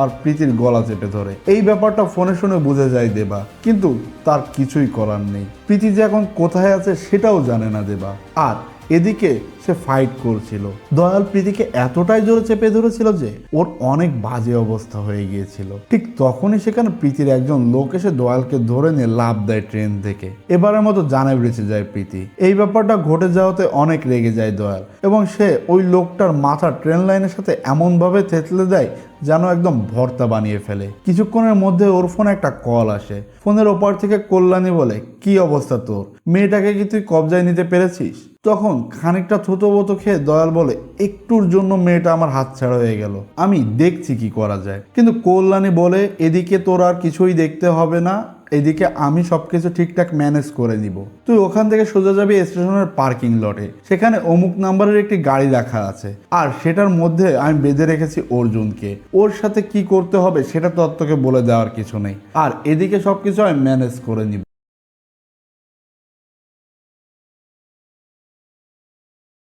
আর প্রীতির গলা চেপে ধরে। এই ব্যাপারটা ফোনে শুনে বুঝে যায় দেবা, কিন্তু তার কিছুই করার নেই। প্রীতি যে এখন কোথায় আছে সেটাও জানে না দেবা। আর এদিকে সে ফাইট করছিল। দয়াল প্রীতিকে এতটাই জোরে চেপে ধরেছিল যে ওর অনেক বাজে অবস্থা হয়ে গিয়েছিল। ঠিক তখনই সেখানে প্রীতির একজন লোক এসে দয়ালকে ধরে নিয়ে লাফ দেয় ট্রেন থেকে। এবারের মতো জানে বেঁচে যায় প্রীতি। এই ব্যাপারটা ঘটে যাওয়াতে অনেক রেগে যায় দয়াল, এবং সে ওই লোকটার মাথা ট্রেন লাইনের সাথে এমনভাবে থেতলে দেয় যেন একদম ভর্তা বানিয়ে ফেলে। কিছুক্ষণের মধ্যে ওর ফোনে একটা কল আসে। ফোনের ওপার থেকে কল্যাণী বলে, কি অবস্থা তোর? মেয়েটাকে কি তুই কবজায় নিতে পেরেছিস? তখন খানিকটা থুতোবতো খেয়ে দয়াল বলে, একটুর জন্য মেয়েটা আমার হাতছাড়া হয়ে গেল, আমি দেখছি কি করা যায়। কিন্তু কল্যাণী বলে, এদিকে তোর আর কিছুই দেখতে হবে না, এদিকে আমি সবকিছু ঠিকঠাক ম্যানেজ করে নিব। তুই ওখান থেকে সোজা যাবি স্টেশনের পার্কিং লটে, সেখানে অমুক নাম্বারের একটি গাড়ি রাখা আছে, আর সেটার মধ্যে আমি বেঁধে রেখেছি অর্জুনকে। ওর সাথে কি করতে হবে সেটা তো তোকে বলে দেওয়ার কিছু নেই, আর এদিকে সবকিছু আমি ম্যানেজ করে নিব।